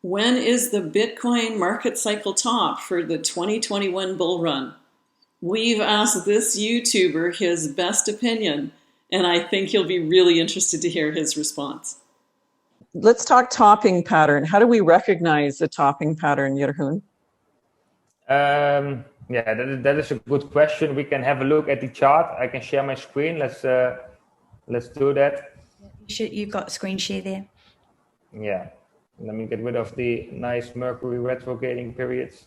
When is the Bitcoin market cycle top for the 2021 bull run? We've asked this YouTuber his best opinion, and I think you'll be really interested to hear his response. Let's talk topping pattern. How do we recognize the topping pattern, Jeroen? Yeah, that is a good question. We can have a look at the chart. I can share my screen. Let's do that. You've got screen share there. Yeah. Let me get rid of the nice Mercury retrograding periods.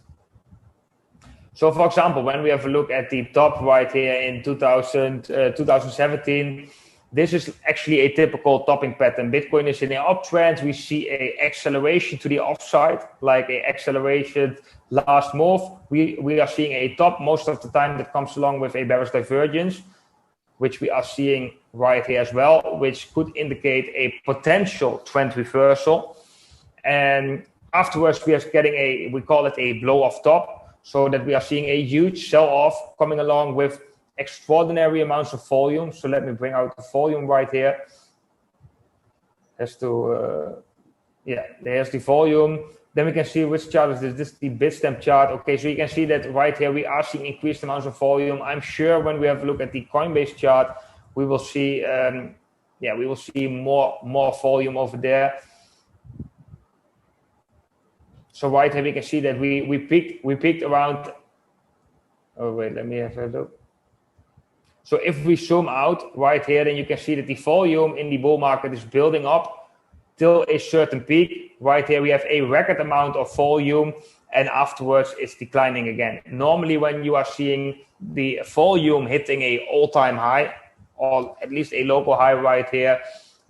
So, for example, when we have a look at the top right here in 2017, this is actually a typical topping pattern. Bitcoin is in an uptrend. We see an acceleration to the upside, like an acceleration last move. We are seeing a top most of the time that comes along with a bearish divergence, which we are seeing right here as well, which could indicate a potential trend reversal. And afterwards, we are getting we call it a blow off top, so that we are seeing a huge sell-off coming along with extraordinary amounts of volume. So let me bring out the volume right here. There's the volume. Then we can see which chart is this. This is the Bitstamp chart. Okay, so you can see that right here we are seeing increased amounts of volume. I'm sure when we have a look at the Coinbase chart, we will see more volume over there. So right here we can see that we peaked around. Oh wait, let me have a look. So if we zoom out right here, then you can see that the volume in the bull market is building up till a certain peak. Right here we have a record amount of volume, and afterwards it's declining again. Normally when you are seeing the volume hitting a all-time high, or at least a local high right here,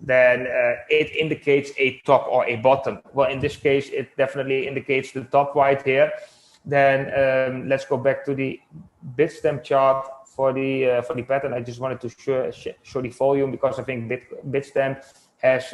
then it indicates a top or a bottom. Well, in this case, it definitely indicates the top right here. Then let's go back to the Bitstamp chart for the pattern. I just wanted to show the volume because I think Bitstamp has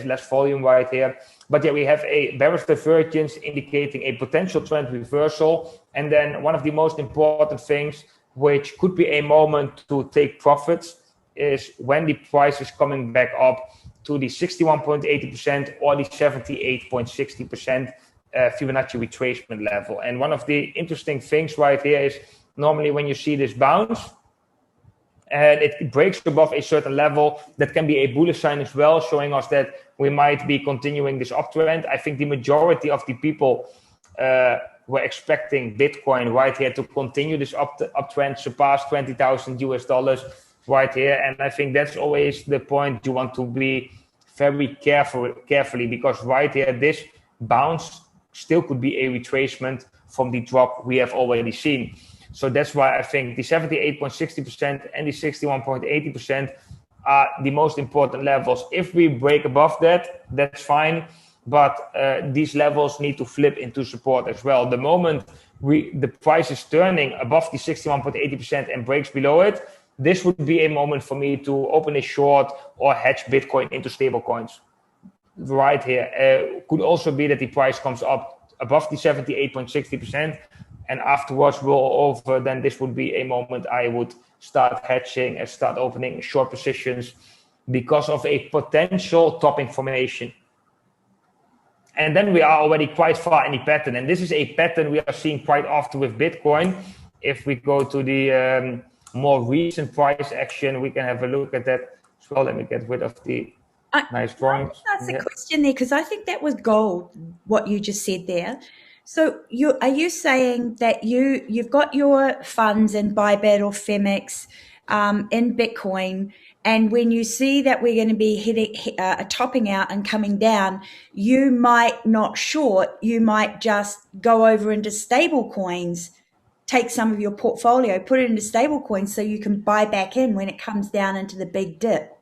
less volume right here. But yeah, we have a bearish divergence indicating a potential trend reversal. And then one of the most important things, which could be a moment to take profits, is when the price is coming back up to the 61.80% or the 78.60% Fibonacci retracement level. And one of the interesting things right here is normally when you see this bounce and it breaks above a certain level, that can be a bullish sign as well, showing us that we might be continuing this uptrend. I think the majority of the people were expecting Bitcoin right here to continue this uptrend, surpass $20,000 right here. And I think that's always the point you want to be very carefully, because right here, this bounce still could be a retracement from the drop we have already seen. So that's why I think the 78.60% and the 61.80% are the most important levels. If we break above that, that's fine. But these levels need to flip into support as well. The moment the price is turning above the 61.80% and breaks below it, this would be a moment for me to open a short or hedge Bitcoin into stable coins. Right here. Could also be that the price comes up above the 78.60% and afterwards roll over. Then this would be a moment I would start hedging and start opening short positions because of a potential topping formation. And then we are already quite far in the pattern. And this is a pattern we are seeing quite often with Bitcoin. If we go to the more recent price action, we can have a look at that as well. Let me get rid of the nice drawings. That's a question there, because I think that was gold, what you just said there. So are you saying that you've got your funds in Bybit or Femex in Bitcoin, and when you see that we're going to be topping out and coming down, you might not short, you might just go over into stable coins, take some of your portfolio, put it into stable coins so you can buy back in when it comes down into the big dip?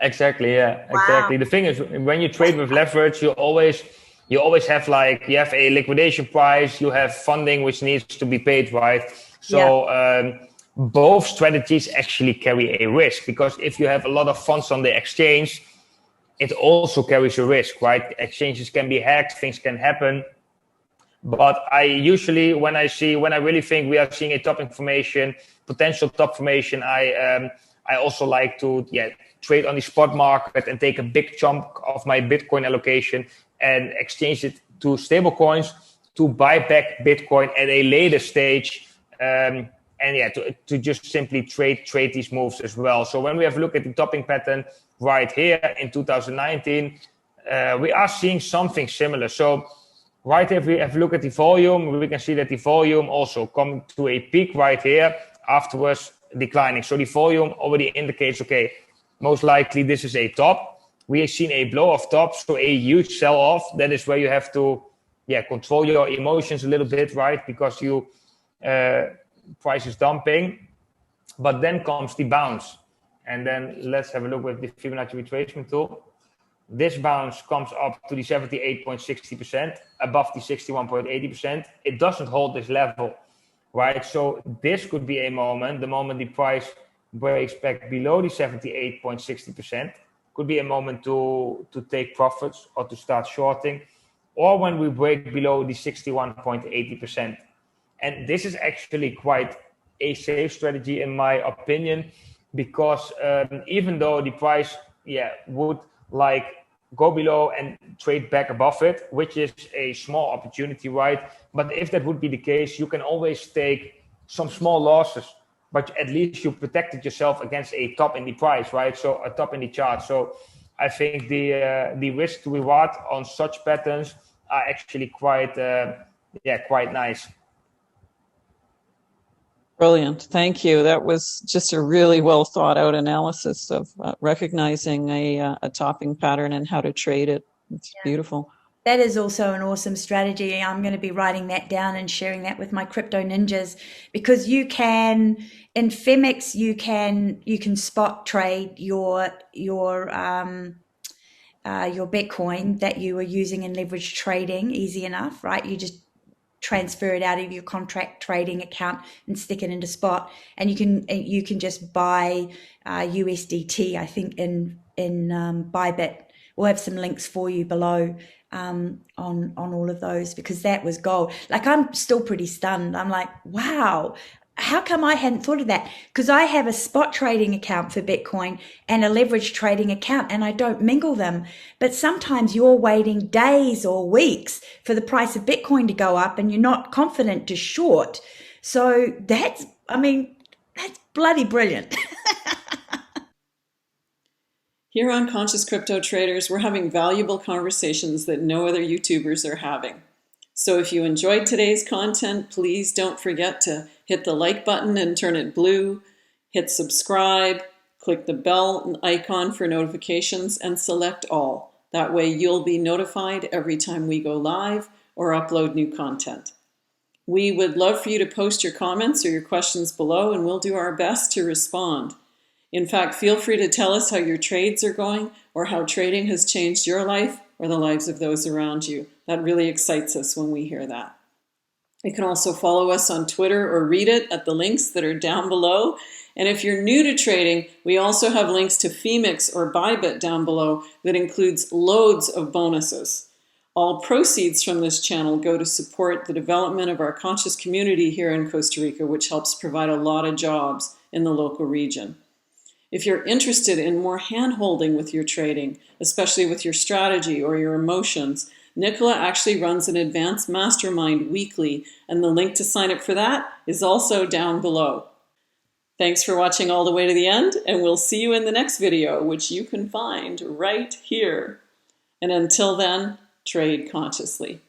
Exactly, yeah, wow. Exactly. The thing is, when you trade with leverage, you always have you have a liquidation price, you have funding which needs to be paid, right? So both strategies actually carry a risk, because if you have a lot of funds on the exchange, it also carries a risk, right? Exchanges can be hacked, things can happen. But I usually, when I really think we are seeing a top formation, potential top formation, I also like to trade on the spot market and take a big chunk of my Bitcoin allocation and exchange it to stable coins to buy back Bitcoin at a later stage. And yeah, to just simply trade these moves as well. So when we have a look at the topping pattern right here in 2019, we are seeing something similar. So right here, if we have a look at the volume, we can see that the volume also come to a peak right here, afterwards declining. So the volume already indicates, okay, most likely this is a top. We have seen a blow off top, so a huge sell off. That is where you have to control your emotions a little bit, right? Because you price is dumping, but then comes the bounce. And then let's have a look with the Fibonacci retracement tool. This bounce comes up to the 78.60%, above the 61.80%. It doesn't hold this level, right? So this could be a moment, the moment the price breaks back below the 78.60%, could be a moment to take profits or to start shorting, or when we break below the 61.80%. And this is actually quite a safe strategy in my opinion, because even though the price would like go below and trade back above it, which is a small opportunity, right? But if that would be the case, you can always take some small losses, but at least you protected yourself against a top in the price, right? So a top in the chart. So I think the risk to reward on such patterns are actually quite nice. Brilliant. Thank you. That was just a really well thought out analysis of recognizing a topping pattern and how to trade it. It's beautiful. That is also an awesome strategy. I'm going to be writing that down and sharing that with my crypto ninjas, because you can, in Femex, you can spot trade your Bitcoin that you are using in leverage trading easy enough, right? You just transfer it out of your contract trading account and stick it into spot, and you can just buy USDT. I think in Bybit. We'll have some links for you below on all of those, because that was gold. Like, I'm still pretty stunned. I'm like, wow, how come I hadn't thought of that? Because I have a spot trading account for Bitcoin and a leverage trading account, and I don't mingle them. But sometimes you're waiting days or weeks for the price of Bitcoin to go up and you're not confident to short. So that's bloody brilliant. Here on Conscious Crypto Traders, we're having valuable conversations that no other YouTubers are having. So if you enjoyed today's content, please don't forget to hit the like button and turn it blue, hit subscribe, click the bell icon for notifications, and select all. That way you'll be notified every time we go live or upload new content. We would love for you to post your comments or your questions below, and we'll do our best to respond. In fact, feel free to tell us how your trades are going, or how trading has changed your life or the lives of those around you. That really excites us when we hear that. You can also follow us on Twitter or read it at the links that are down below. And if you're new to trading, we also have links to Femex or Bybit down below that includes loads of bonuses. All proceeds from this channel go to support the development of our conscious community here in Costa Rica, which helps provide a lot of jobs in the local region. If you're interested in more hand-holding with your trading, especially with your strategy or your emotions, Nicola actually runs an advanced mastermind weekly, and the link to sign up for that is also down below. Thanks for watching all the way to the end, and we'll see you in the next video, which you can find right here. And until then, trade consciously.